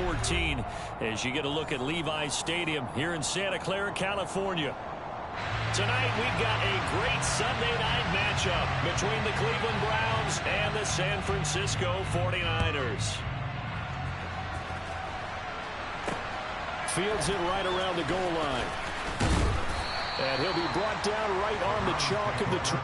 14 as you get a look at Levi's Stadium here in Santa Clara, California. Tonight we've got a great Sunday night matchup between the Cleveland Browns and the San Francisco 49ers. Fields it right around the goal line. And he'll be brought down right on the chalk of the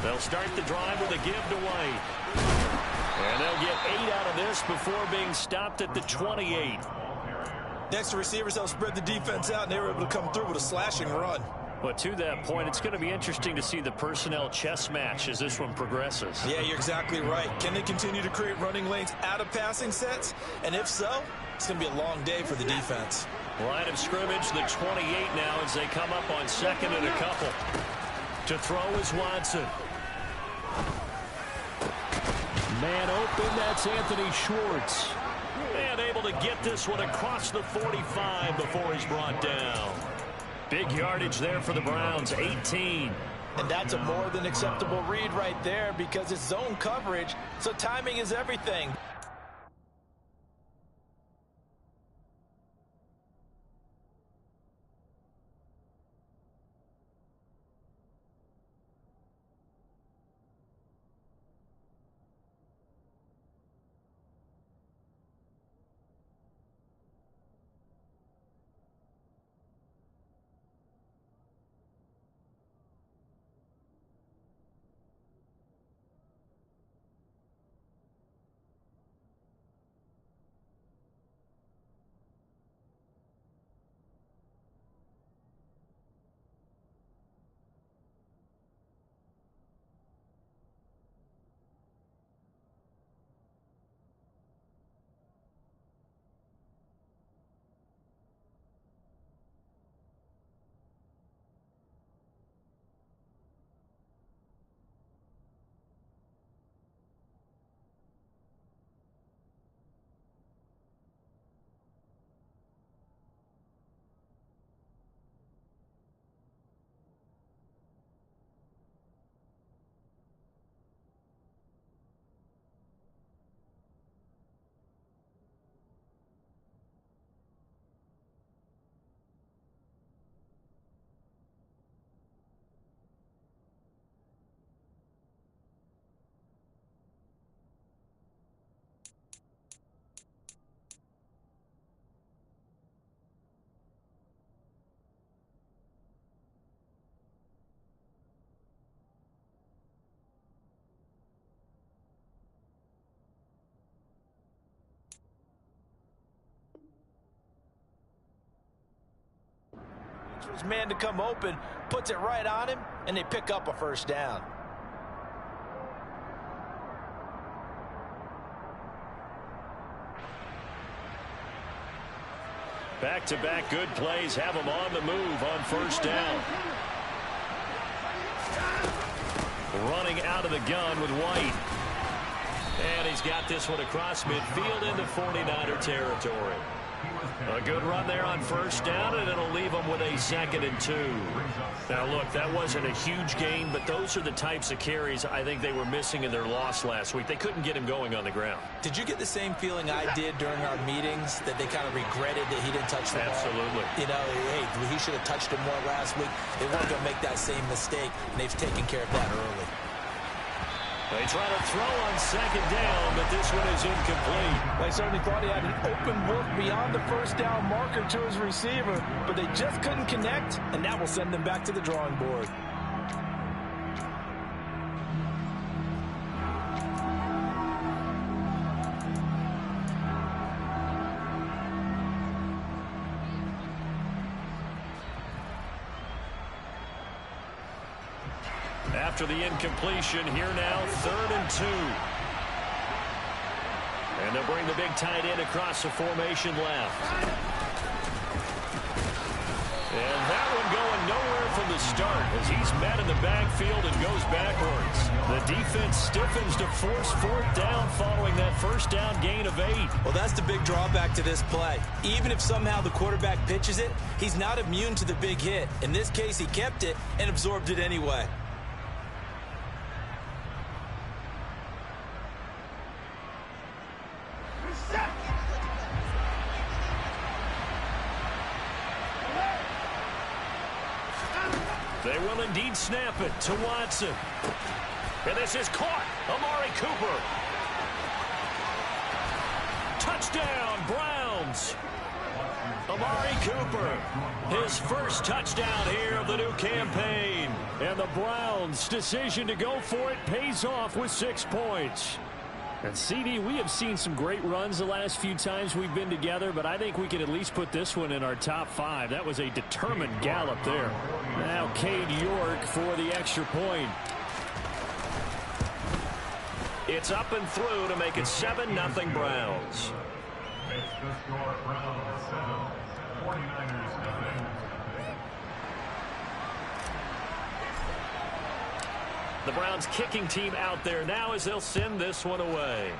They'll start the drive with a give to White. And they'll get 8 out of this before being stopped at the 28. Next to receivers, they'll spread the defense out, and they were able to come through with a slashing run. But to that point, it's going to be interesting to see the personnel chess match as this one progresses. Yeah, you're exactly right. Can they continue to create running lanes out of passing sets? And if so, it's going to be a long day for the defense. Line of scrimmage, the 28 now as they come up on second and a couple. To throw is Watson. Man open, that's Anthony Schwartz. And able to get this one across the 45 before he's brought down. Big yardage there for the Browns, 18. And that's a more than acceptable read right there because it's zone coverage, so timing is everything. His man to come open, puts it right on him, and they pick up a first down. Back-to-back good plays have him on the move on first down. Running out of the gun with White. And he's got this one across midfield into 49er territory. A good run there on first down, and it'll leave them with a 2nd and 2. Now, look, that wasn't a huge gain, but those are the types of carries I think they were missing in their loss last week. They couldn't get him going on the ground. Did you get the same feeling I did during our meetings, that they kind of regretted that he didn't touch the ball? Absolutely. You know, hey, he should have touched it more last week. They weren't going to make that same mistake, and they've taken care of that early. They try to throw on 2nd down, but this one is incomplete. They certainly thought he had an open look beyond the first down marker to his receiver, but they just couldn't connect, and that will send them back to the drawing board. After the incompletion, here now, 3rd and 2. And they'll bring the big tight end across the formation left. And that one going nowhere from the start as he's met in the backfield and goes backwards. The defense stiffens to force 4th down following that first down gain of 8. Well, that's the big drawback to this play. Even if somehow the quarterback pitches it, he's not immune to the big hit. In this case, he kept it and absorbed it anyway. They will indeed snap it to Watson. And this is caught. Amari Cooper. Touchdown, Browns. Amari Cooper, his first touchdown here of the new campaign. And the Browns' decision to go for it pays off with 6 points. And CD, we have seen some great runs the last few times we've been together, but I think we can at least put this one in our top 5. That was a determined gallop there. Now Cade York for the extra point. It's up and through to make it 7-0 Browns. The Browns kicking team out there now as they'll send this one away.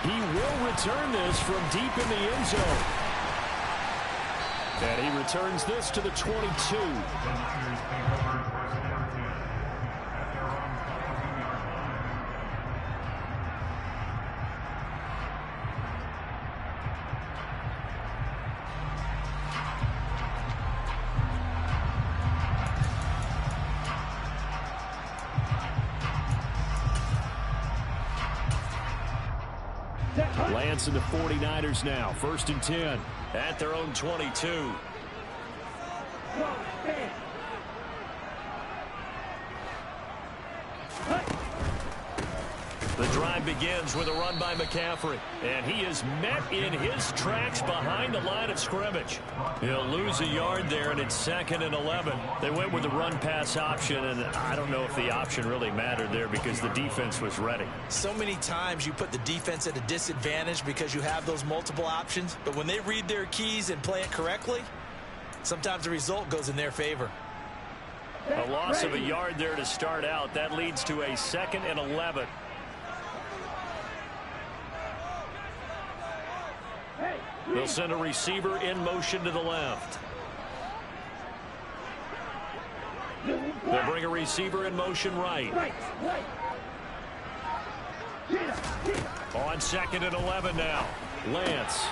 He will return this from deep in the end zone. And he returns this to the 22. Lance and the 49ers now. 1st and 10. At their own 22. The drive begins with a run by McCaffrey. And he is met in his tracks behind the line of scrimmage. He'll lose a yard there, and it's 2nd and 11. They went with the run-pass option, and I don't know if the option really mattered there because the defense was ready. So many times you put the defense at a disadvantage because you have those multiple options. But when they read their keys and play it correctly, sometimes the result goes in their favor. A loss of a yard there to start out. That leads to a 2nd and 11. They'll send a receiver in motion to the left. They'll bring a receiver in motion right. On 2nd and 11 now. Lance.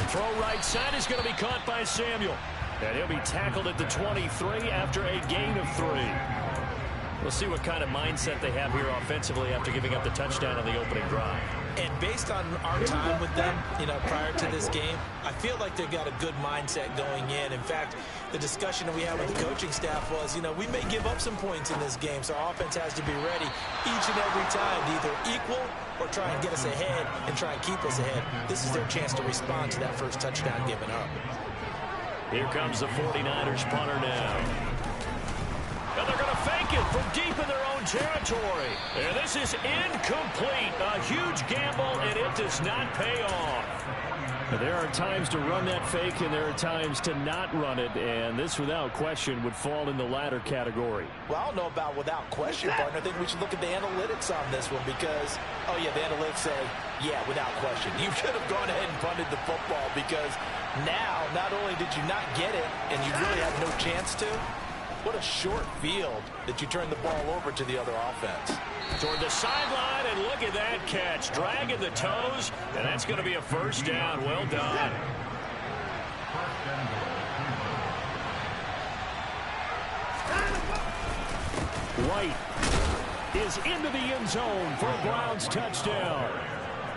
Throw right side is going to be caught by Samuel. And he'll be tackled at the 23 after a gain of 3. We'll see what kind of mindset they have here offensively after giving up the touchdown on the opening drive. And based on our time with them, prior to this game, I feel like they've got a good mindset going in. In fact, the discussion that we had with the coaching staff was, we may give up some points in this game, so our offense has to be ready each and every time to either equal or try and get us ahead and try and keep us ahead. This is their chance to respond to that first touchdown given up. Here comes the 49ers punter now. And they're going to fake it from deep in their own territory. And this is incomplete. A huge gamble, and it does not pay off. There are times to run that fake, and there are times to not run it, and this, without question, would fall in the latter category. Well, I don't know about without question, partner. I think we should look at the analytics on this one because, oh, yeah, the analytics say, yeah, without question. You should have gone ahead and punted the football because now, not only did you not get it, and you really have no chance to, what a short field that you turn the ball over to the other offense. Toward the sideline, and look at that catch. Dragging the toes, and that's going to be a first down. Well done. White is into the end zone for a Browns touchdown.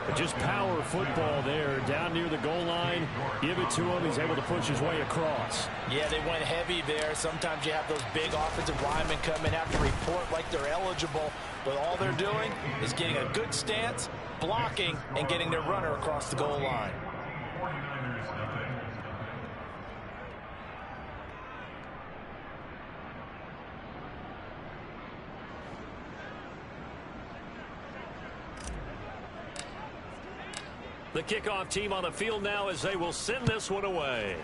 But just power football there down near the goal line. Give it to him. He's able to push his way across. Yeah, they went heavy there. Sometimes you have those big offensive linemen come in, have to report like they're eligible. But all they're doing is getting a good stance, blocking, and getting their runner across the goal line. The kickoff team on the field now as they will send this one away.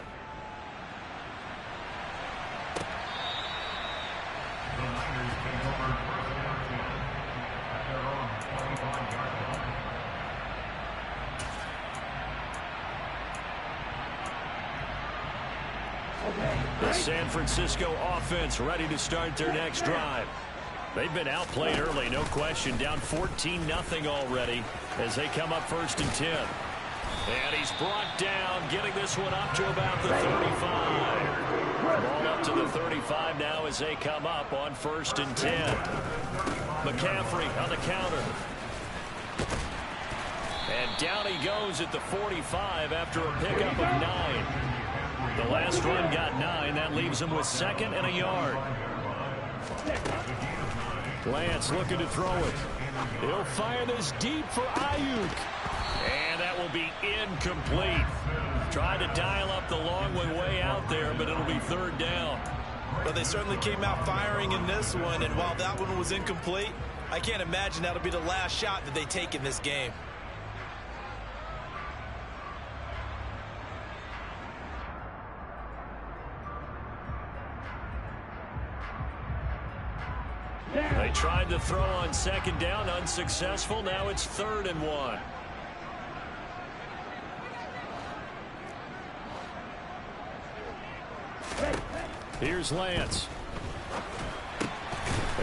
The San Francisco offense ready to start their next drive. They've been outplayed early, no question. Down 14-0 already as they come up 1st and 10. And he's brought down, getting this one up to about the 35. Ball up to the 35 now as they come up on 1st and 10. McCaffrey on the counter. And down he goes at the 45 after a pickup of 9. The last run got 9. That leaves him with 2nd and a yard. Lance looking to throw it. He'll fire this deep for Ayuk. And that will be incomplete. Tried to dial up the long way out there, but it'll be 3rd down. But they certainly came out firing in this one, and while that one was incomplete, I can't imagine that'll be the last shot that they take in this game. They tried to throw on 2nd down, unsuccessful. Now it's 3rd and 1. Here's Lance.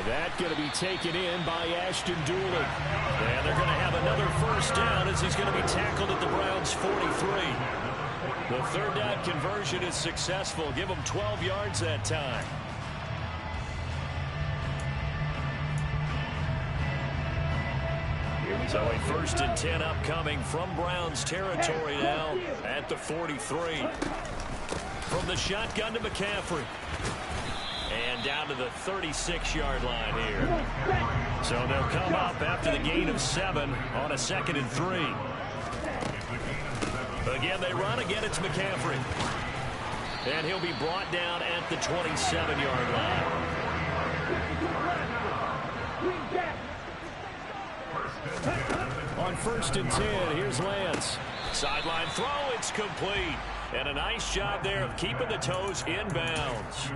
That going to be taken in by Ashton Doolin. And they're going to have another 1st down as he's going to be tackled at the Browns' 43. The 3rd down conversion is successful. Give them 12 yards that time. So a 1st and 10 upcoming from Browns territory now at the 43. From the shotgun to McCaffrey. And down to the 36-yard line here. So they'll come up after the gain of 7 on a 2nd and 3. Again, they run. Again, it's McCaffrey. And he'll be brought down at the 27-yard line. On 1st and 10, here's Lance. Sideline throw, it's complete. And a nice job there of keeping the toes inbounds.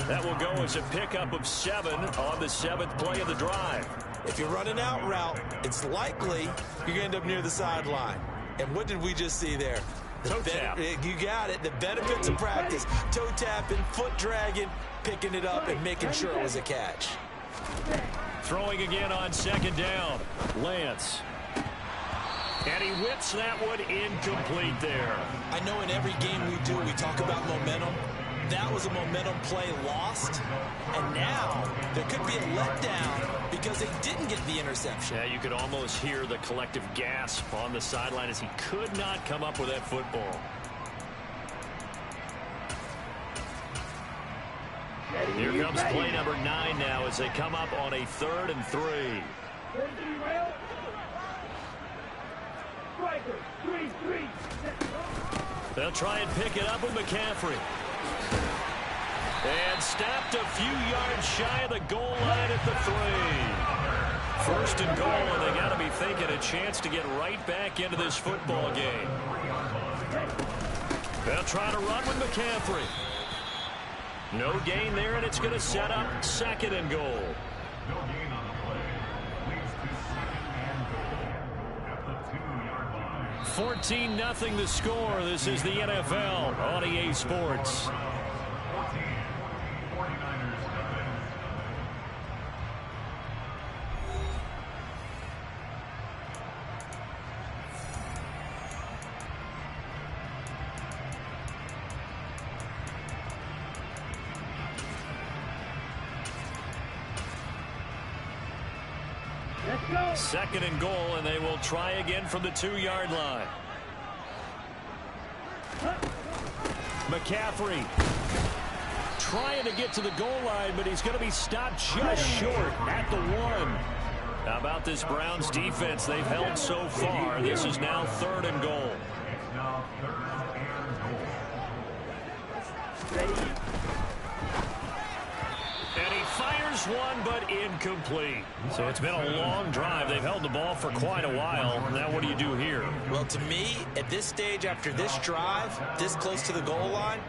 That will go as a pickup of 7 on the 7th play of the drive. If you're running out route, it's likely you're going to end up near the sideline. And what did we just see there? Toe tap. You got it. The benefits of practice. Toe tapping, foot dragging, picking it up, and making sure it was a catch. Throwing again on 2nd down. Lance. And he whips that one incomplete there. I know in every game we do, we talk about momentum. That was a momentum play lost. And now there could be a letdown because they didn't get the interception. Yeah, you could almost hear the collective gasp on the sideline as he could not come up with that football. Here comes play number 9 now as they come up on a 3rd and 3. They'll try and pick it up with McCaffrey. And stopped a few yards shy of the goal line at the 3. 1st and goal, and they got to be thinking a chance to get right back into this football game. They'll try to run with McCaffrey. No gain there, and it's going to set up 2nd and goal. No gain on the play. Leads to 2nd and goal at the 2-yard line. 14-0 the score. This is the NFL on EA Sports. 49ers defense. Second and goal, and they will try again from the 2-yard line. McCaffrey trying to get to the goal line, but he's going to be stopped just short at the 1. How about this Browns defense? They've held so far. This is now 3rd and goal. It's now 3rd and goal. And he fires one, but incomplete. So it's been a long drive. They've held the ball for quite a while. Now what do you do here? Well, to me, at this stage, after this drive, this close to the goal line,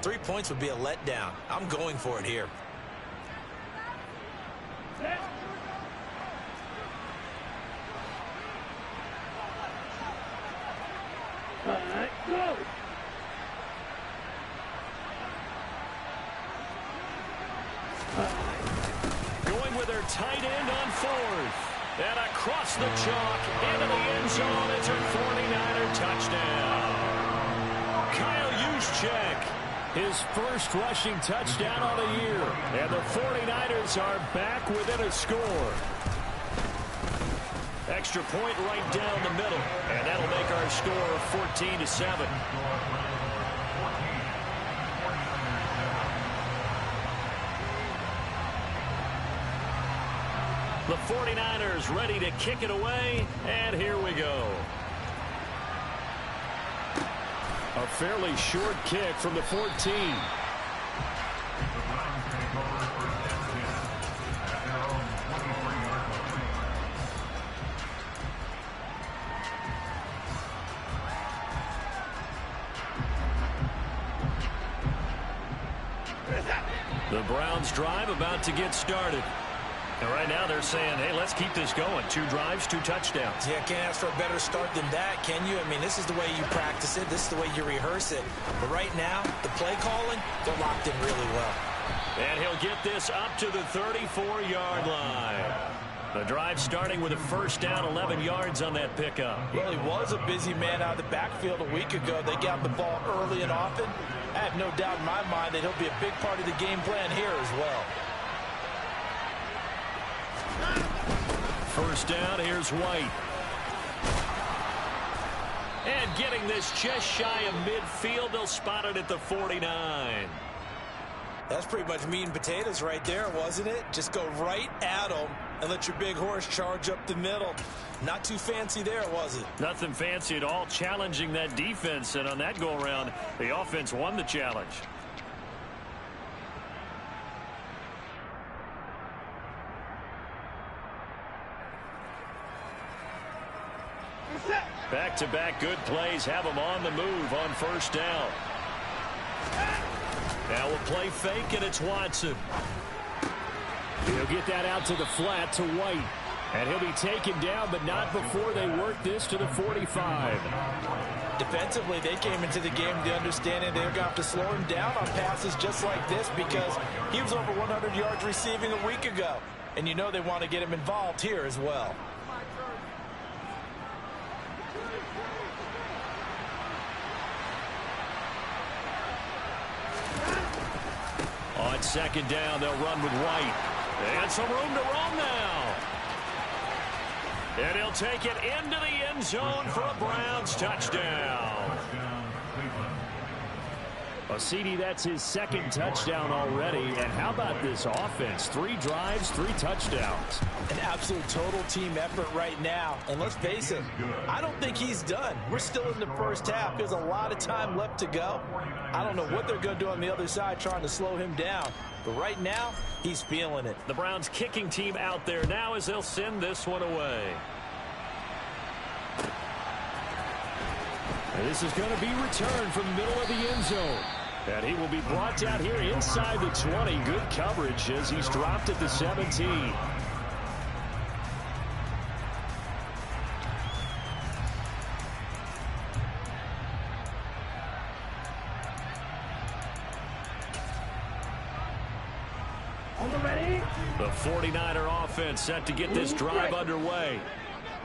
3 points would be a letdown. I'm going for it here. All right, go. Going with their tight end on 4th. And across the chalk into the end zone. It's a 49er touchdown. Kyle Juszczyk, his first rushing touchdown of the year. And the 49ers are back within a score. Extra point right down the middle. And that'll make our score 14-7. The 49ers ready to kick it away, and here we go. A fairly short kick from the 14. The Browns take over first and 10 at their own 23-yard line. The Browns drive about to get started. And right now they're saying, hey, let's keep this going. 2 drives, 2 touchdowns. Yeah, can't ask for a better start than that, can you? I mean, this is the way you practice it. This is the way you rehearse it. But right now, the play calling, they're locked in really well. And he'll get this up to the 34-yard line. The drive starting with a first down, 11 yards on that pickup. Well, he was a busy man out of the backfield a week ago. They got the ball early and often. I have no doubt in my mind that he'll be a big part of the game plan here as well. First down, here's White. And getting this just shy of midfield, they'll spot it at the 49. That's pretty much meat and potatoes right there, wasn't it? Just go right at them and let your big horse charge up the middle. Not too fancy there, was it? Nothing fancy at all, challenging that defense. And on that go-around, the offense won the challenge. Back-to-back good plays have them on the move on first down. Now we'll play fake, and it's Watson. He'll get that out to the flat to White. And he'll be taken down, but not before they work this to the 45. Defensively, they came into the game with the understanding they're going to have to slow him down on passes just like this because he was over 100 yards receiving a week ago. And you know they want to get him involved here as well. On second down, they'll run with White. And some room to roam now. And he'll take it into the end zone for a Browns touchdown. Well, CD, that's his second touchdown already. And how about this offense? 3 drives, 3 touchdowns. An absolute total team effort right now. And let's face it, I don't think he's done. We're still in the first half. There's a lot of time left to go. I don't know what they're going to do on the other side trying to slow him down. But right now, he's feeling it. The Browns kicking team out there now as they'll send this one away. And this is going to be returned from the middle of the end zone. And he will be brought down here inside the 20. Good coverage as he's dropped at the 17. The 49er offense set to get this drive underway.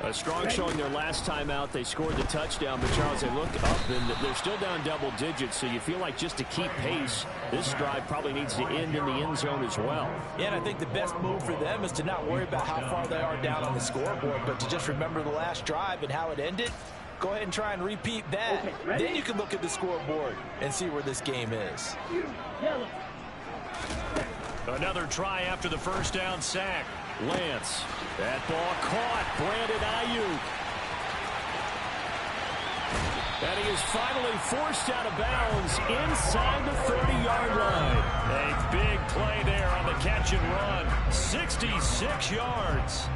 A strong showing their last time out. They scored the touchdown, but Charles, they look up and they're still down double digits, so you feel like just to keep pace, this drive probably needs to end in the end zone as well. Yeah, and I think the best move for them is to not worry about how far they are down on the scoreboard, but to just remember the last drive and how it ended. Go ahead and try and repeat that. Then you can look at the scoreboard and see where this game is. Another try after the first down sack. Lance. That ball caught. Brandon Ayuk. And he is finally forced out of bounds inside the 30-yard line. A big play there on the catch and run. 66 yards.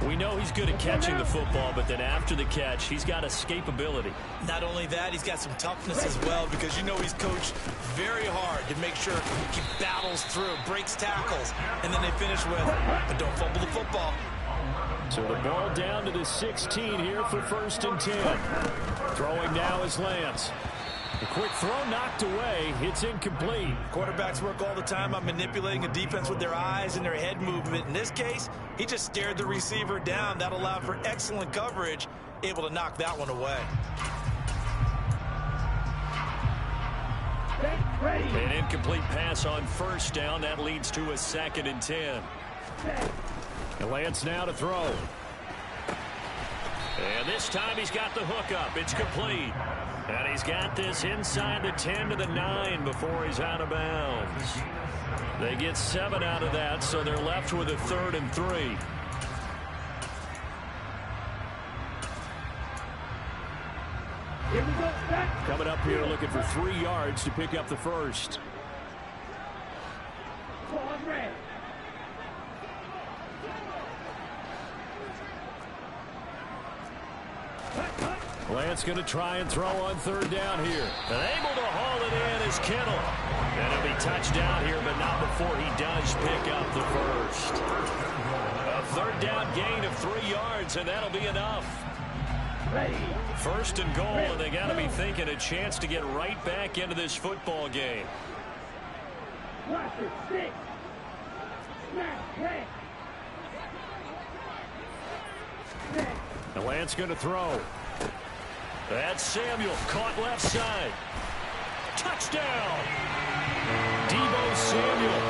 We know he's good at catching the football, but then after the catch, he's got escapability. Not only that, he's got some toughness as well, because you know he's coached very hard to make sure he battles through, breaks tackles, and then they finish with, but don't fumble the football. So the ball down to the 16 here for 1st and 10. Throwing now is Lance. A quick throw knocked away. It's incomplete. Quarterbacks work all the time on manipulating a defense with their eyes and their head movement. In this case, he just stared the receiver down. That allowed for excellent coverage, able to knock that one away. An incomplete pass on 1st down. That leads to a 2nd and 10. And Lance now to throw. And this time he's got the hook up. It's complete. And he's got this inside the 10 to the 9 before he's out of bounds. They get 7 out of that, so they're left with a 3rd and 3. Coming up here looking for 3 yards to pick up the first. Lance going to try and throw on 3rd down here. And able to haul it in is Kittle. And it'll be touchdown here, but not before he does pick up the first. A 3rd down gain of 3 yards, and that'll be enough. 1st and goal, and they got to be thinking a chance to get right back into this football game. And Lance going to throw. That's Samuel, caught left side. Touchdown! Deebo Samuel,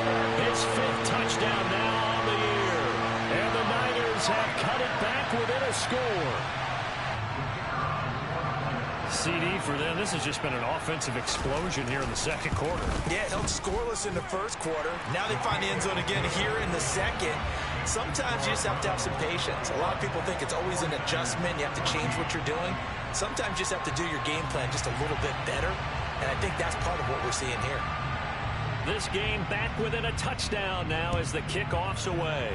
his 5th touchdown now on the year. And the Niners have cut it back within a score. CD for them. This has just been an offensive explosion here in the 2nd quarter. Yeah, held scoreless in the 1st quarter. Now they find the end zone again here in the 2nd. Sometimes you just have to have some patience. A lot of people think it's always an adjustment. You have to change what you're doing. Sometimes you just have to do your game plan just a little bit better. And I think that's part of what we're seeing here. This game back within a touchdown now as the kickoff's away.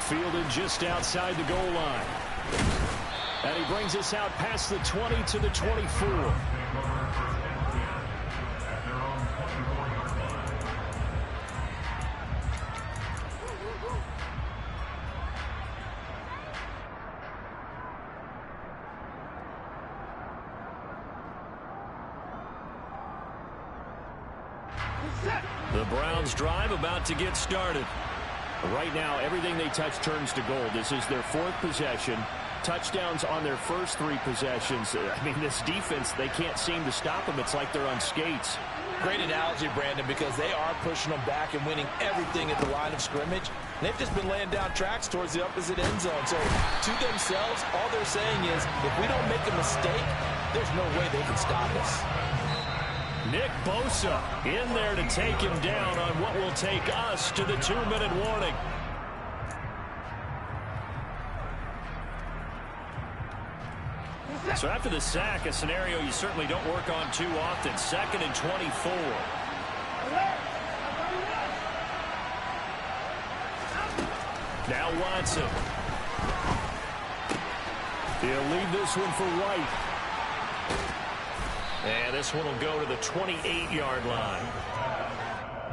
Fielded just outside the goal line. And he brings us out past the 20 to the 24. The Browns drive about to get started. Right now, everything they touch turns to gold. This is their 4th possession. Touchdowns on their first 3 possessions. I mean, this defense, they can't seem to stop them. It's like they're on skates. Great analogy, Brandon, because they are pushing them back and winning everything at the line of scrimmage. They've just been laying down tracks towards the opposite end zone. So to themselves, all they're saying is, if we don't make a mistake, there's no way they can stop us. Nick Bosa in there to take him down on what will take us to the 2-minute warning. So after the sack, a scenario you certainly don't work on too often. 2nd and 24. Now Watson. He'll leave this one for White. And this one will go to the 28-yard line.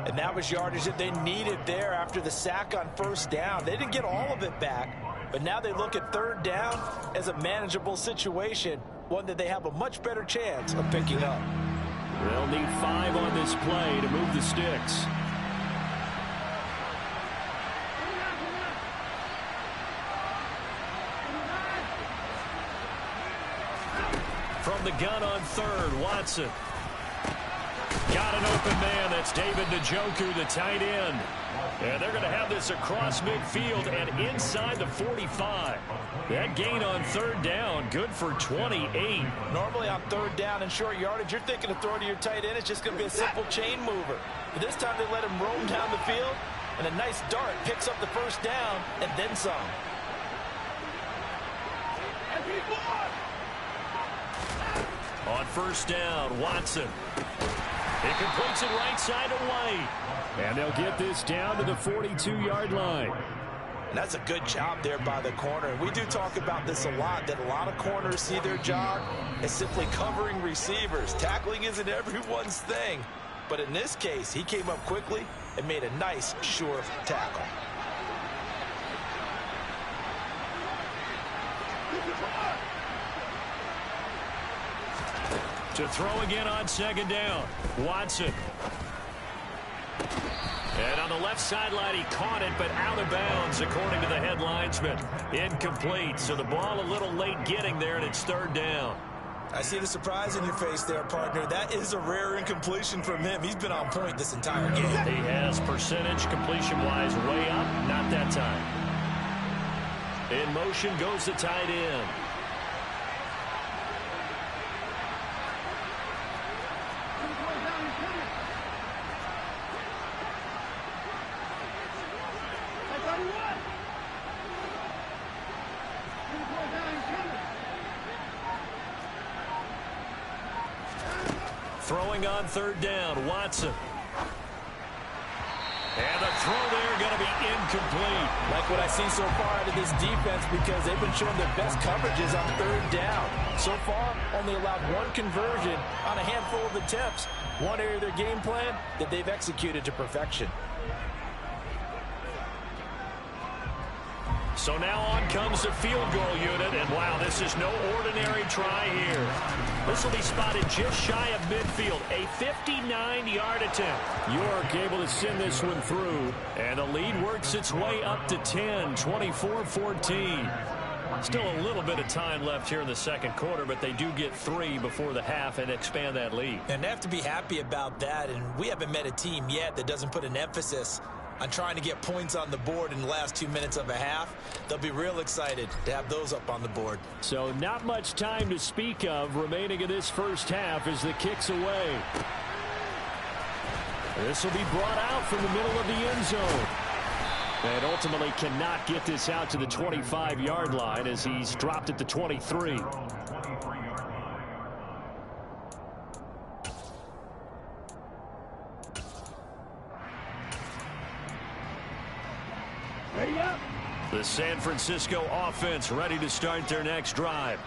And that was yardage that they needed there after the sack on first down. They didn't get all of it back, but now they look at third down as a manageable situation, one that they have a much better chance of picking up. They'll need 5 on this play to move the sticks. From the gun on third, Watson. Got an open man. That's David Njoku, the tight end. And they're going to have this across midfield and inside the 45. That gain on third down, good for 28. Normally on third down and short yardage, you're thinking of throwing to your tight end. It's just going to be a simple chain mover. But this time they let him roam down the field, and a nice dart picks up the first down and then some. On first down, Watson. He completes it right side to White. And they'll get this down to the 42-yard line. And that's a good job there by the corner. And we do talk about this a lot, that a lot of corners see their job as simply covering receivers. Tackling isn't everyone's thing. But in this case, he came up quickly and made a nice, sure tackle. To throw again on second down, Watson. And on the left sideline, he caught it, but out of bounds, according to the head linesman. Incomplete, so the ball a little late getting there, and it's third down. I see the surprise in your face there, partner. That is a rare incompletion from him. He's been on point this entire game. He has percentage completion-wise way up, not that time. In motion goes the tight end. Throwing on third down, Watson. And the throw there going to be incomplete. Like what I see so far out of this defense, because they've been showing their best coverages on third down. So far, only allowed one conversion on a handful of attempts. One area of their game plan that they've executed to perfection. So now on comes the field goal unit, and wow, this is no ordinary try here. This will be spotted just shy of midfield, a 59-yard attempt. York able to send this one through, and the lead works its way up to 10, 24-14. Still a little bit of time left here in the second quarter, but they do get 3 before the half and expand that lead. And they have to be happy about that, and we haven't met a team yet that doesn't put an emphasis on trying to get points on the board in the last 2 minutes of a half. They'll be real excited to have those up on the board. So not much time to speak of remaining in this first half as the kick's away. This will be brought out from the middle of the end zone. And ultimately cannot get this out to the 25-yard line as he's dropped at the 23. The San Francisco offense ready to start their next drive.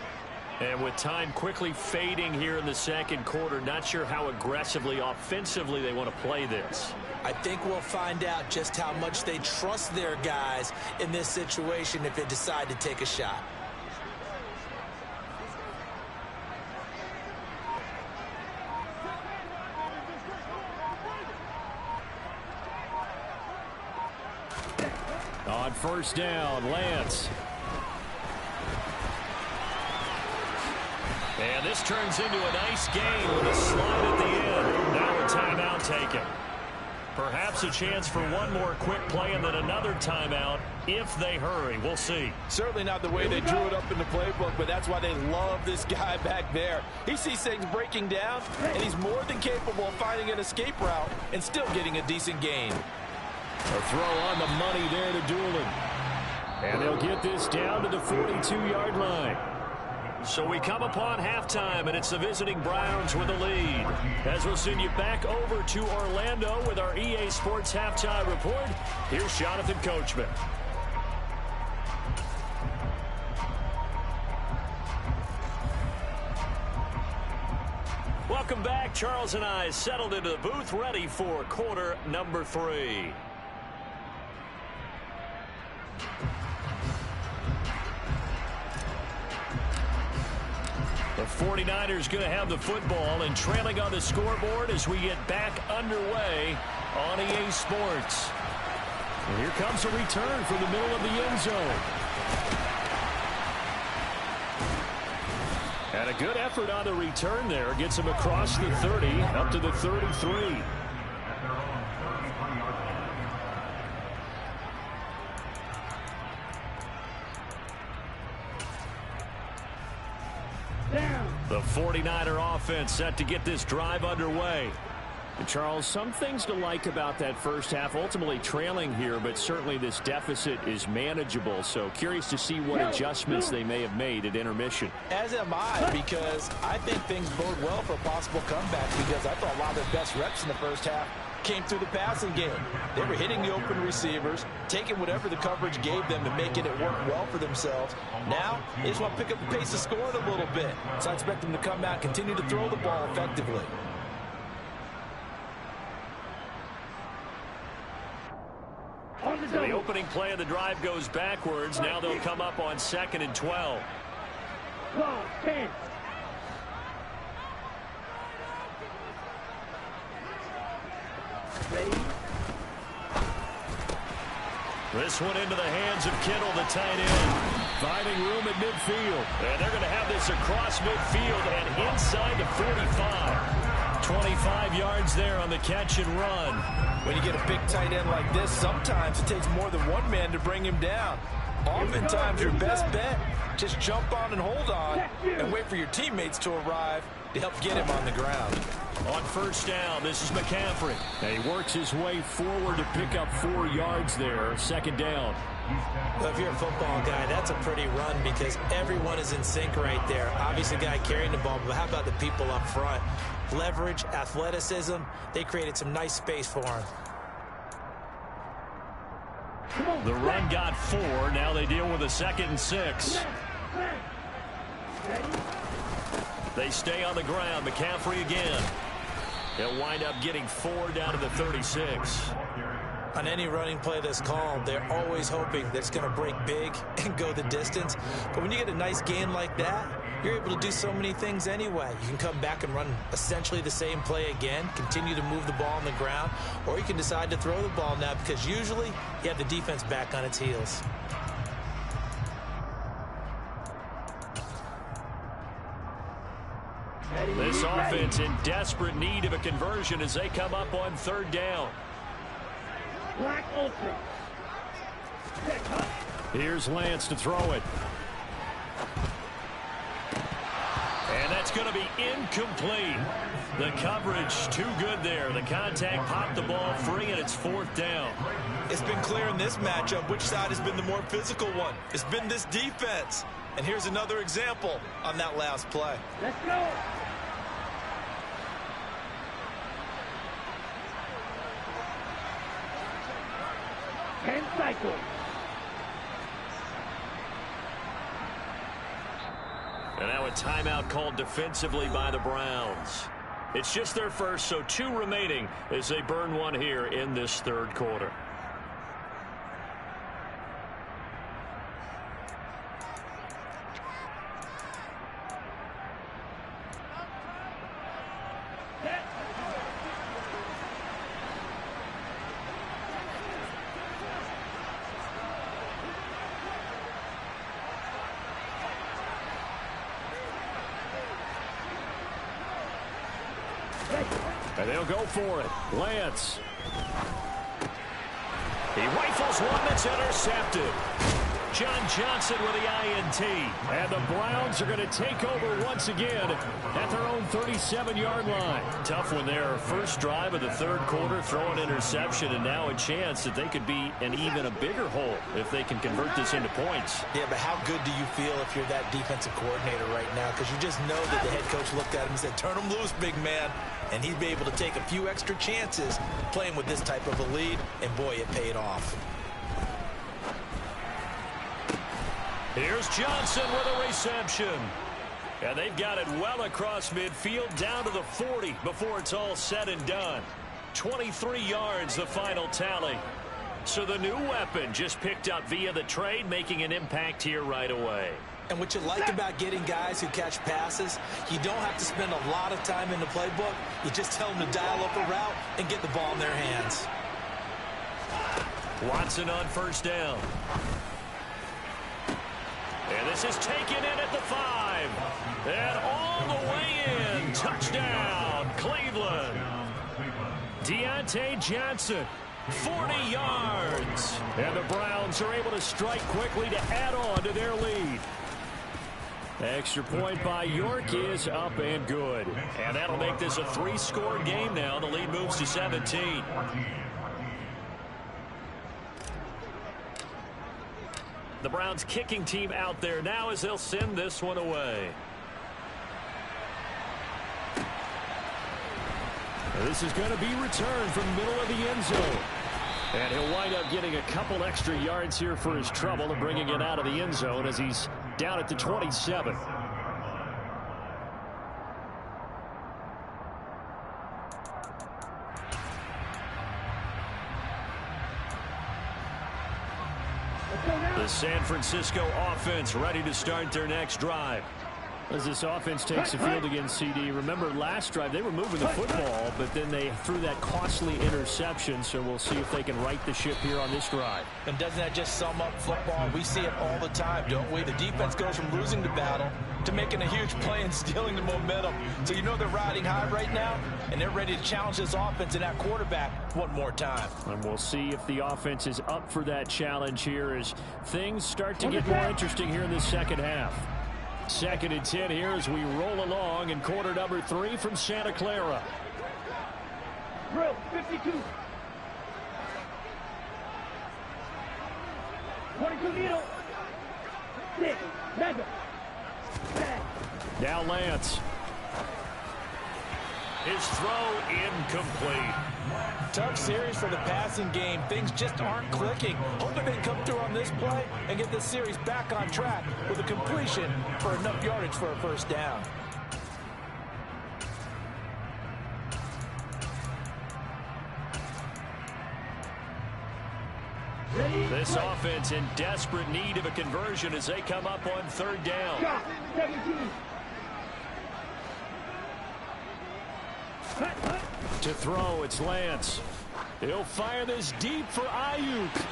And with time quickly fading here in the second quarter, not sure how aggressively, offensively they want to play this. I think we'll find out just how much they trust their guys in this situation if they decide to take a shot. On first down, Lance. And this turns into a nice game with a slide at the end. Now a timeout taken. Perhaps a chance for one more quick play and then another timeout if they hurry. We'll see. Certainly not the way they drew it up in the playbook, but that's why they love this guy back there. He sees things breaking down, and he's more than capable of finding an escape route and still getting a decent gain. A throw on the money there to Doolin. And they'll get this down to the 42-yard line. So we come upon halftime, and it's the visiting Browns with the lead. As we'll send you back over to Orlando with our EA Sports Halftime Report, here's Jonathan Coachman. Charles and I settled into the booth ready for quarter number 3. The 49ers going to have the football and trailing on the scoreboard as we get back underway on EA Sports. And here comes a return from the middle of the end zone. And a good effort on the return there. Gets him across the 30 up to the 33. The 49er offense set to get this drive underway. And Charles, some things to like about that first half. Ultimately trailing here, but certainly this deficit is manageable. So curious to see what adjustments they may have made at intermission. As am I, because I think things bode well for a possible comeback, because I thought a lot of their best reps in the first half came through the passing game. They were hitting the open receivers, taking whatever the coverage gave them and making it work well for themselves. Now, they just want to pick up the pace of scoring a little bit. So I expect them to come out and continue to throw the ball effectively. So the opening play of the drive goes backwards. Now they'll come up on 2nd and 12. 10. This one into the hands of Kittle, the tight end. Finding room at midfield. And they're going to have this across midfield and inside the 45. 25 yards there on the catch and run. When you get a big tight end like this, sometimes it takes more than one man to bring him down. Oftentimes, your best bet, just jump on and hold on and wait for your teammates to arrive to help get him on the ground. On first down, this is McCaffrey. And he works his way forward to pick up 4 yards there. 2nd down. Well, if you're a football guy, that's a pretty run because everyone is in sync right there. Obviously, the guy carrying the ball, but how about the people up front? Leverage, athleticism, they created some nice space for him. The run got 4. Now they deal with a 2nd and 6. They stay on the ground. McCaffrey again. He'll wind up getting 4 down to the 36. On any running play that's called, they're always hoping that it's going to break big and go the distance. But when you get a nice gain like that, you're able to do so many things anyway. You can come back and run essentially the same play again, continue to move the ball on the ground, or you can decide to throw the ball now because usually you have the defense back on its heels. This offense in desperate need of a conversion as they come up on 3rd down. Black Ultra. Here's Lance to throw it. And that's going to be incomplete. The coverage too good there. The contact popped the ball free, and it's 4th down. It's been clear in this matchup which side has been the more physical one. It's been this defense. And here's another example on that last play. Let's go. Cycle. And now a timeout called defensively by the Browns. It's just their first, so 2 remaining as they burn one here in this 3rd quarter. And they'll go for it. Lance. He rifles one that's intercepted. John Johnson with the INT. And the Browns are going to take over once again at their own 37-yard line. Tough one there. First drive of the 3rd quarter, throw an interception, and now a chance that they could be in even a bigger hole if they can convert this into points. Yeah, but how good do you feel if you're that defensive coordinator right now? Because you just know that the head coach looked at him and said, turn him loose, big man. And he'd be able to take a few extra chances playing with this type of a lead, and boy, it paid off. Here's Johnson with a reception. And they've got it well across midfield down to the 40 before it's all said and done. 23 yards, the final tally. So the new weapon just picked up via the trade, making an impact here right away. And what you like about getting guys who catch passes, you don't have to spend a lot of time in the playbook. You just tell them to dial up a route and get the ball in their hands. Watson on first down. And this is taken in at the 5. And all the way in. Touchdown, Cleveland. Deontay Johnson, 40 yards. And the Browns are able to strike quickly to add on to their lead. Extra point by York is up and good. And that'll make this a 3-score game now. The lead moves to 17. The Browns kicking team out there now as they'll send this one away. This is going to be returned from the middle of the end zone. And he'll wind up getting a couple extra yards here for his trouble and bringing it out of the end zone as he's down at the 27. The San Francisco offense ready to start their next drive. As this offense takes the field against CD, remember last drive they were moving the football, but then they threw that costly interception, so we'll see if they can right the ship here on this drive. And doesn't that just sum up football? We see it all the time, don't we? The defense goes from losing the battle to making a huge play and stealing the momentum. So you know they're riding high right now, and they're ready to challenge this offense and that quarterback one more time. And we'll see if the offense is up for that challenge here as things start to get more interesting here in the second half. 2nd and 10 here as we roll along in quarter number 3 from Santa Clara. Drill 52. 22 needle. 6. Mega. Now Lance. His throw incomplete. Tough series for the passing game. Things just aren't clicking. Hoping they can come through on this play and get this series back on track with a completion for enough yardage for a first down. This offense in desperate need of a conversion as they come up on 3rd down. Shot 17. To throw, it's Lance. He'll fire this deep for Ayuk.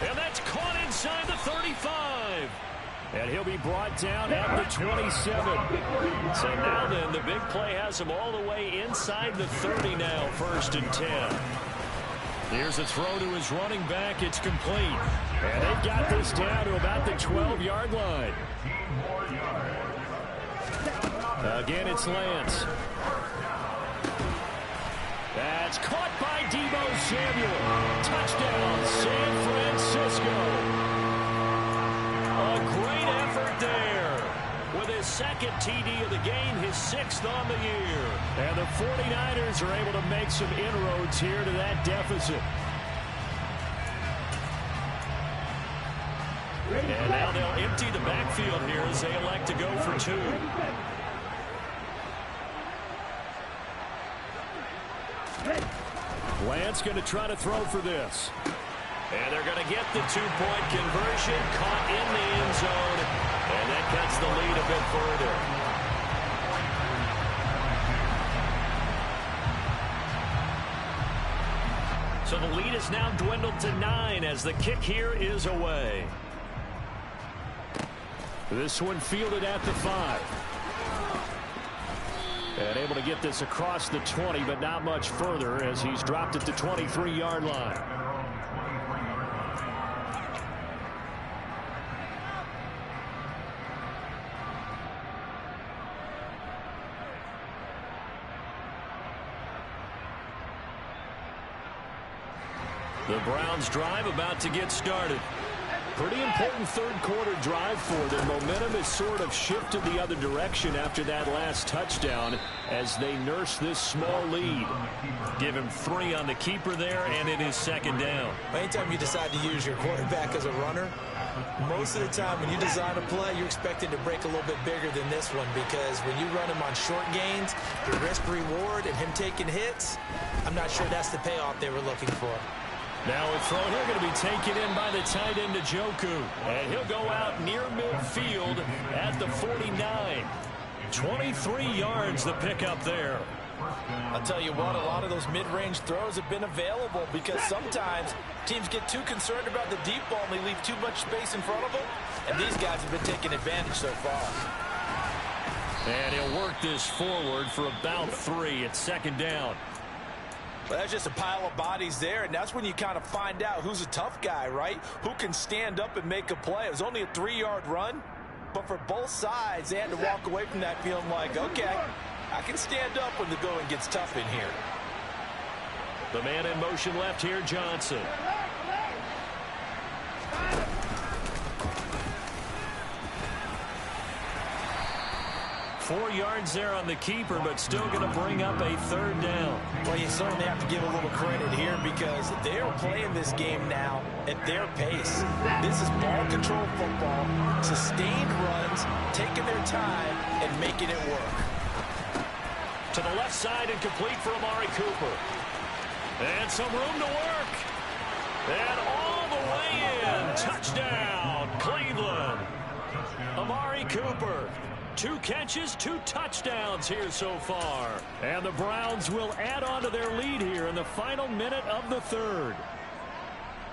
And that's caught inside the 35. And he'll be brought down at the 27. So now then, the big play has him all the way inside the 30 now, 1st and 10. Here's a throw to his running back. It's complete. And they've got this down to about the 12-yard line. Again, it's Lance. That's caught by Deebo Samuel. Touchdown, San Francisco. A great effort there. With his 2nd TD of the game, his 6th on the year. And the 49ers are able to make some inroads here to that deficit. And now they'll empty the backfield here as they elect to go for 2. Lance going to try to throw for this. And they're going to get the 2-point conversion, caught in the end zone, and that cuts the lead a bit further. So the lead is now dwindled to 9 as the kick here is away. This one fielded at the 5. And able to get this across the 20, but not much further as he's dropped at the 23-yard line. The Browns drive about to get started. Pretty important 3rd quarter drive for them. Momentum has sort of shifted the other direction after that last touchdown as they nurse this small lead. Give him 3 on the keeper there, and it is 2nd down. Anytime you decide to use your quarterback as a runner, Most of the time when you design a play, you're expecting to break a little bit bigger than this one, because when you run him on short gains, the risk-reward and him taking hits, I'm not sure that's the payoff they were looking for. Now a throw here going to be taken in by the tight end Njoku. And he'll go out near midfield at the 49. 23 yards the pickup there. I'll tell you what, a lot of those mid-range throws have been available because sometimes teams get too concerned about the deep ball and they leave too much space in front of them. And these guys have been taking advantage so far. And he'll work this forward for about 3 at second down. Well, that's just a pile of bodies there, and that's when you kind of find out who's a tough guy, right? Who can stand up and make a play. It was only a 3-yard run, but for both sides, they had to walk away from that feeling like, okay, I can stand up when the going gets tough in here. The man in motion left here, Johnson. 4 yards there on the keeper, but still going to bring up a third down. Well, you certainly have to give a little credit here because they're playing this game now at their pace. This is ball control football, sustained runs, taking their time, and making it work. To the left side and complete for Amari Cooper. And some room to work. And all the way in. Touchdown, Cleveland. Amari Cooper. 2 catches, 2 touchdowns here so far. And the Browns will add on to their lead here in the final minute of the third.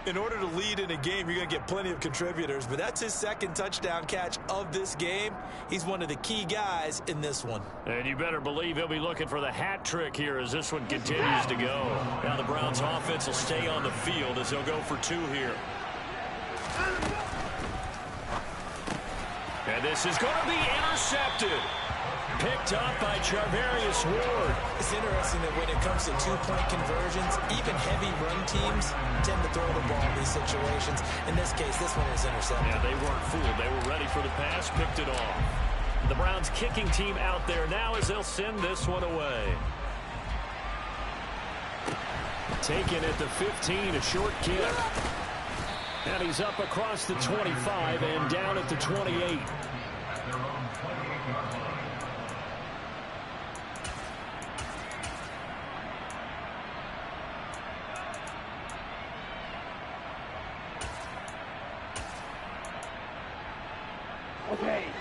In order to lead in a game, you're going to get plenty of contributors, but that's his second touchdown catch of this game. He's one of the key guys in this one. And you better believe he'll be looking for the hat trick here as this one continues to go. Now the Browns offense will stay on the field as they'll go for 2 here. And this is going to be intercepted. Picked up by Charvarius Ward. It's interesting that when it comes to 2-point conversions, even heavy run teams tend to throw the ball in these situations. In this case, this one was intercepted. Yeah, they weren't fooled. They were ready for the pass, picked it off. The Browns kicking team out there now as they'll send this one away. Taken at the 15, a short kick. And he's up across the 25 and down at the 28.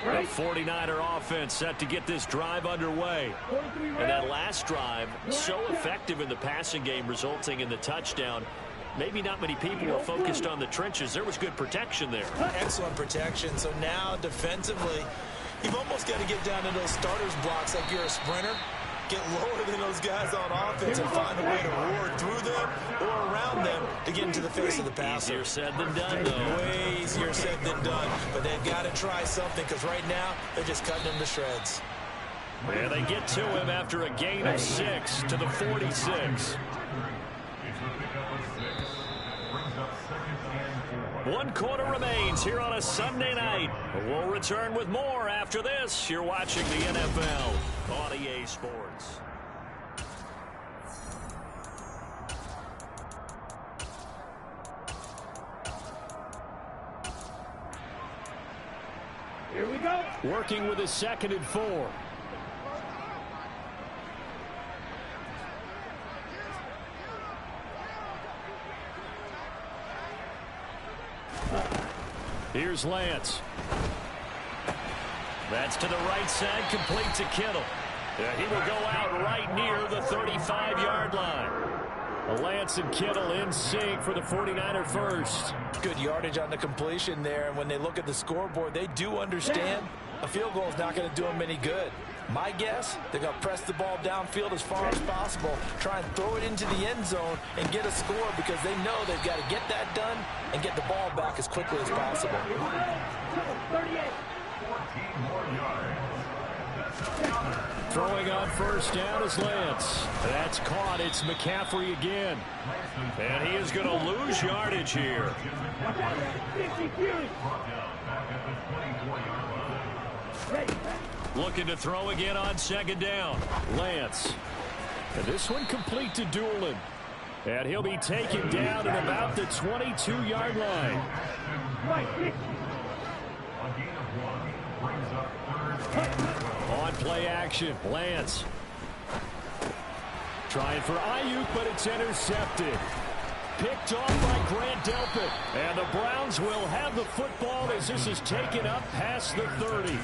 The 49er offense set to get this drive underway. And that last drive, so effective in the passing game, resulting in the touchdown. Maybe not many people were focused on the trenches. There was good protection there. Excellent protection. So now defensively, you've almost got to get down to those starters blocks like you're a sprinter. Get lower than those guys on offense and find a way to roar through them or around them to get into the face of the passer. Easier said than done, though. Way easier said than done. But they've got to try something because right now they're just cutting them to shreds. And they get to him after a gain of 6 to the 46. 1 quarter remains here on a Sunday night. We'll return with more after this. You're watching the NFL on EA Sports. Here we go. Working with a 2nd and 4. Here's Lance. That's to the right side, complete to Kittle. He will go out right near the 35-yard line. Lance and Kittle in sync for the 49er first. Good yardage on the completion there, and when they look at the scoreboard, they do understand a field goal is not going to do them any good. My guess, they're going to press the ball downfield as far as possible, try and throw it into the end zone and get a score because they know they've got to get that done and get the ball back as quickly as possible. 38. Throwing on first down is Lance. That's caught. It's McCaffrey again. And he is going to lose yardage here. Looking to throw again on 2nd down. Lance. And this one complete to Doolin. And he'll be taken down at about the 22-yard line. On play action, Lance. Trying for Ayuk, but it's intercepted. Picked off by Grant Delpit. And the Browns will have the football as this is taken up past the 30.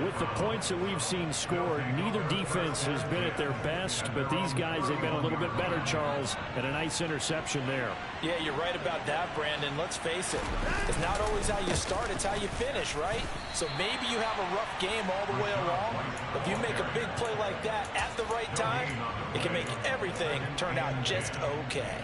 With the points that we've seen scored, neither defense has been at their best, but these guys have been a little bit better, Charles, and a nice interception there. Yeah, you're right about that, Brandon. Let's face it. It's not always how you start, it's how you finish, right? So maybe you have a rough game all the way along. If you make a big play like that at the right time, it can make everything turn out just okay.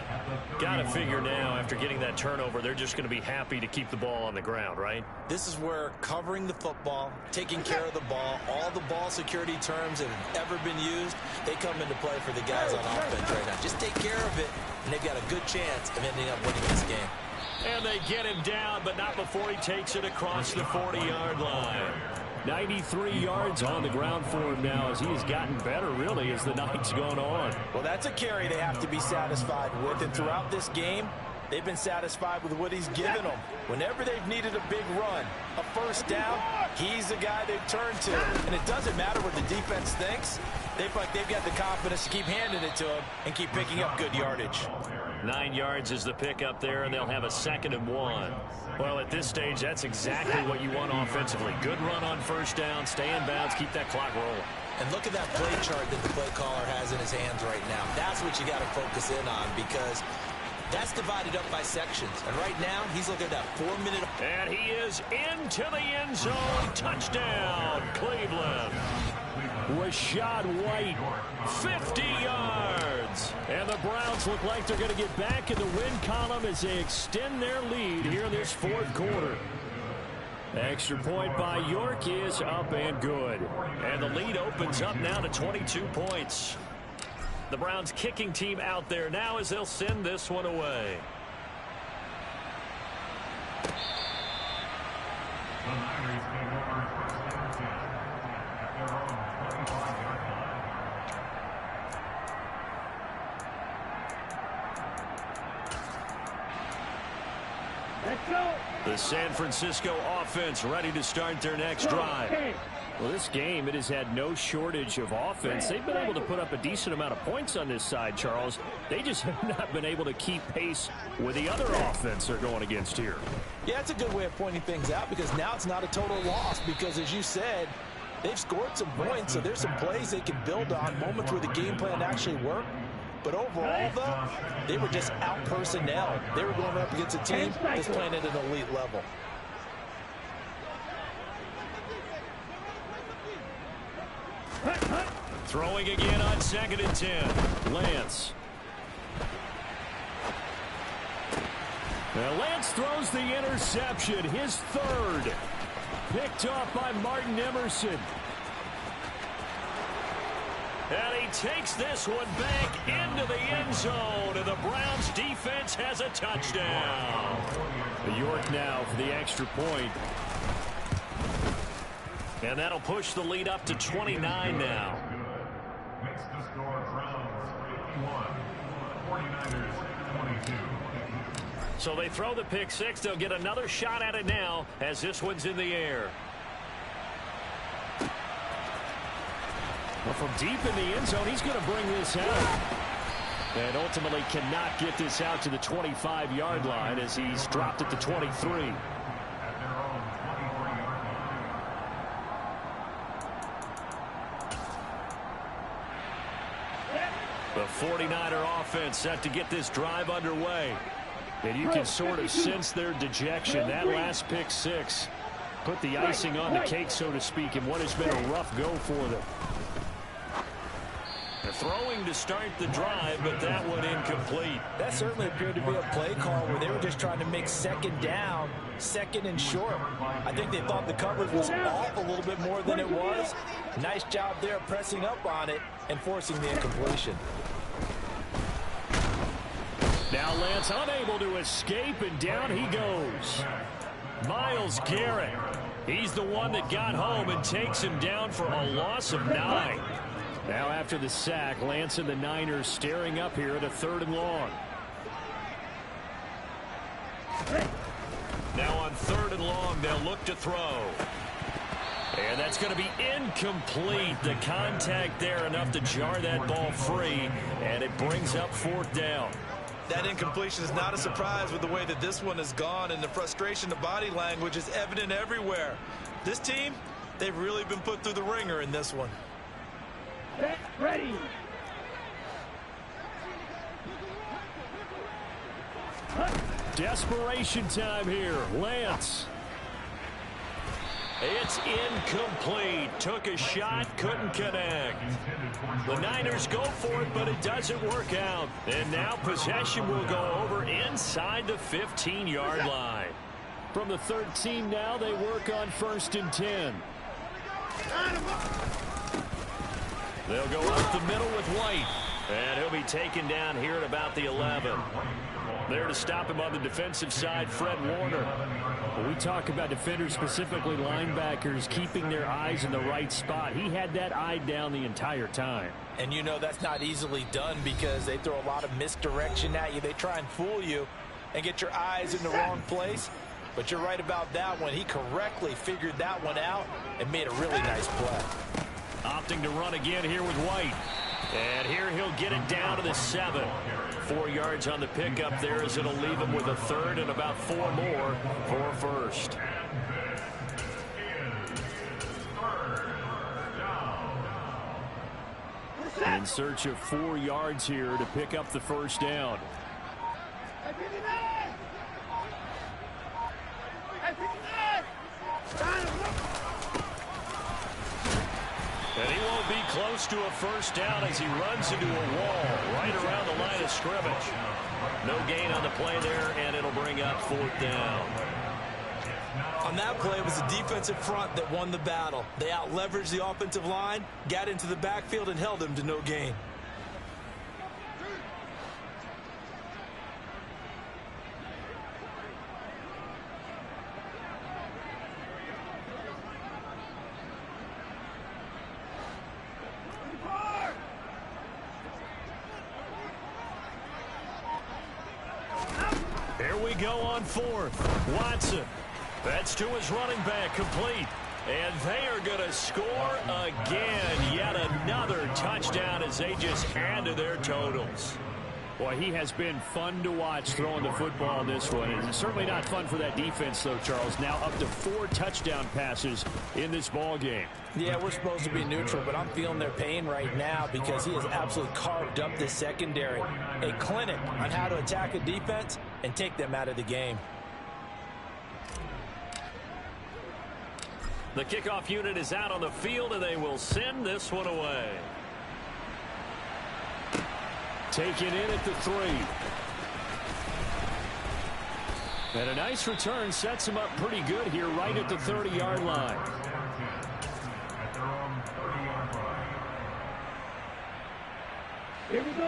Got to figure now, after getting that turnover, they're just going to be happy to keep the ball on the ground, right? This is where covering the football, taking care of the ball, all the ball security terms that have ever been used, they come into play for the guys on offense right now. Just take care of it, and they've got a good chance of ending up winning this game. And they get him down, but not before he takes it across the 40-yard line. 93 yards on the ground for him now as he has gotten better, really, as the night's gone on. Well, that's a carry they have to be satisfied with, and throughout this game, they've been satisfied with what he's given them. Whenever they've needed a big run, a first down, he's the guy they've turned to. And it doesn't matter what the defense thinks. They feel like they've got the confidence to keep handing it to him and keep picking up good yardage. 9 yards is the pickup there, and they'll have a 2nd and 1. Well, at this stage, that's exactly what you want offensively. Good run on first down, stay in bounds, keep that clock rolling. And look at that play chart that the play caller has in his hands right now. That's what you got to focus in on, because that's divided up by sections. And right now, he's looking at that 4-minute. And he is into the end zone. Touchdown, Cleveland. Rashad White, 50 yards. And the Browns look like they're going to get back in the win column as they extend their lead here in this fourth quarter. Extra point by York is up and good. And the lead opens up now to 22 points. The Browns kicking team out there now as they'll send this one away. The Niners take over first and 10 at their own 25-yard line. Let's go. The San Francisco offense ready to start their next drive. Well, this game, it has had no shortage of offense. They've been able to put up a decent amount of points on this side, Charles. They just have not been able to keep pace with the other offense they're going against here. Yeah, it's a good way of pointing things out, because now it's not a total loss, because as you said, they've scored some points, so there's some plays they can build on, moments where the game plan actually worked. But overall, though, they were just out personnel. They were going up against a team that's playing at an elite level. Throwing again on 2nd and 10. Lance. Now Lance throws the interception, his third. Picked off by Martin Emerson. And he takes this one back into the end zone, and the Browns defense has a touchdown. York now for the extra point. And that'll push the lead up to 29 now. Makes the score Browns 51, 49ers 22. So they throw the pick six. They'll get another shot at it now as this one's in the air. Well, from deep in the end zone, he's going to bring this out. And ultimately cannot get this out to the 25-yard line as he's dropped at the 23. The 49er offense set to get this drive underway. And you can sort of sense their dejection. That last pick six put the icing on the cake, so to speak, in what has been a rough go for them. They're throwing to start the drive, but that one incomplete. That certainly appeared to be a play call where they were just trying to make second down, second and short. I think they thought the coverage was off a little bit more than it was. Nice job there pressing up on it and forcing the incompletion. Now Lance unable to escape, and down he goes. Myles Garrett. He's the one that got home and takes him down for a loss of 9. Now after the sack, Lance and the Niners staring up here at a 3rd and long. Now on 3rd and long, they'll look to throw. And that's going to be incomplete. The contact there enough to jar that ball free, and it brings up 4th down. That incompletion is not a surprise with the way that this one has gone, and the frustration, the body language is evident everywhere. This team, they've really been put through the ringer in this one. Set, ready. Desperation time here. Lance. It's incomplete. Took a shot, couldn't connect. The Niners go for it, but it doesn't work out. And now possession will go over inside the 15-yard line. From the 13 now, they work on 1st and 10. They'll go up the middle with White. And he'll be taken down here at about the 11. There to stop him on the defensive side, Fred Warner. When we talk about defenders, specifically linebackers, keeping their eyes in the right spot, he had that eye down the entire time. And you know that's not easily done because they throw a lot of misdirection at you. They try and fool you and get your eyes in the wrong place. But you're right about that one. He correctly figured that one out and made a really nice play. Opting to run again here with White. And here he'll get it down to the 7. 4 yards on the pickup there as it'll leave him with a 3rd and about 4 more for 1st. In search of 4 yards here to pick up the 1st down. And he won't be close to a 1st down as he runs into a wall right around the line of scrimmage. No gain on the play there, and it'll bring up 4th down. On that play, it was the defensive front that won the battle. They out-leveraged the offensive line, got into the backfield, and held him to no gain. Here we go on 4th. Watson. That's to his running back, complete. And they are going to score again. Yet another touchdown as they just add to their totals. Boy, he has been fun to watch throwing the football in this one. It's certainly not fun for that defense, though, Charles. Now up to 4 touchdown passes in this ball game. Yeah, we're supposed to be neutral, but I'm feeling their pain right now because he has absolutely carved up this secondary. A clinic on how to attack a defense and take them out of the game. The kickoff unit is out on the field, and they will send this one away. Taken in at the 3. And a nice return sets him up pretty good here right at the 30-yard line.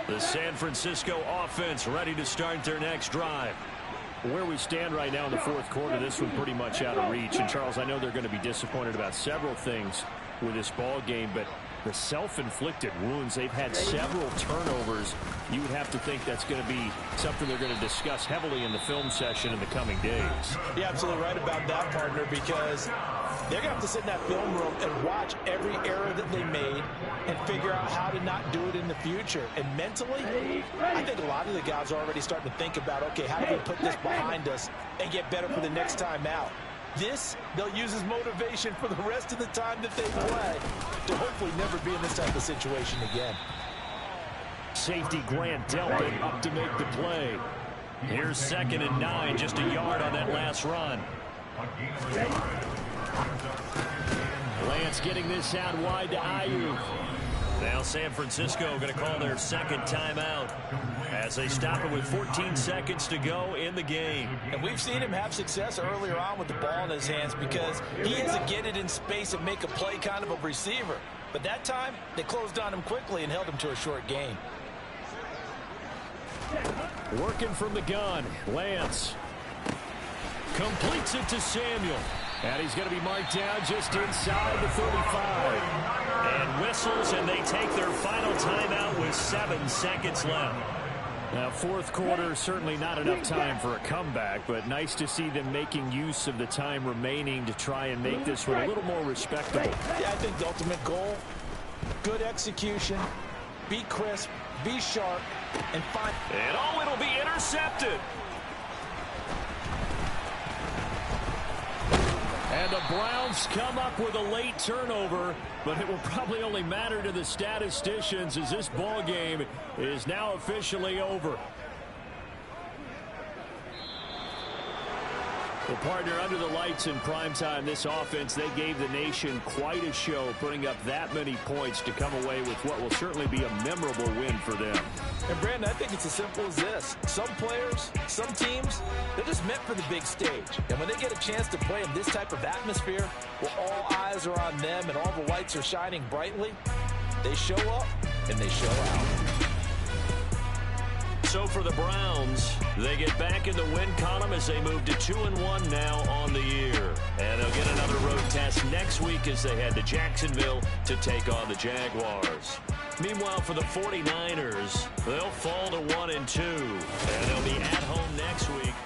The San Francisco offense ready to start their next drive. Where we stand right now in the 4th quarter, this one pretty much out of reach. And, Charles, I know they're going to be disappointed about several things with this ball game, but the self-inflicted wounds, they've had several turnovers. You would have to think that's going to be something they're going to discuss heavily in the film session in the coming days. You're absolutely right about that, partner, because they're going to have to sit in that film room and watch every error that they made and figure out how to not do it in the future. And mentally, I think a lot of the guys are already starting to think about, okay, how do we put this behind us and get better for the next time out? This, they'll use as motivation for the rest of the time that they play to hopefully never be in this type of situation again. Safety Grant Delpit up to make the play. Here's 2nd and 9, just a yard on that last run. Lance getting this out wide to Ayuk. Now San Francisco going to call their 2nd timeout as they stop it with 14 seconds to go in the game. And we've seen him have success earlier on with the ball in his hands because he is a get it in space and make a play kind of a receiver. But that time, they closed on him quickly and held him to a short gain. Working from the gun, Lance completes it to Samuel. And he's going to be marked down just inside the 35. And whistles, and they take their final timeout with 7 seconds left. Now, fourth quarter, certainly not enough time for a comeback, but nice to see them making use of the time remaining to try and make this one a little more respectable. Yeah, I think the ultimate goal, good execution, be crisp, be sharp, and find. And oh, it'll be intercepted. And the Browns come up with a late turnover, but it will probably only matter to the statisticians as this ball game is now officially over. Well, partner, under the lights in primetime, this offense, they gave the nation quite a show, putting up that many points to come away with what will certainly be a memorable win for them. And, Brandon, I think it's as simple as this. Some players, some teams, they're just meant for the big stage. And when they get a chance to play in this type of atmosphere where all eyes are on them and all the lights are shining brightly, they show up and they show out. So for the Browns, they get back in the win column as they move to 2-1 now on the year. And they'll get another road test next week as they head to Jacksonville to take on the Jaguars. Meanwhile, for the 49ers, they'll fall to 1-2, and they'll be at home next week.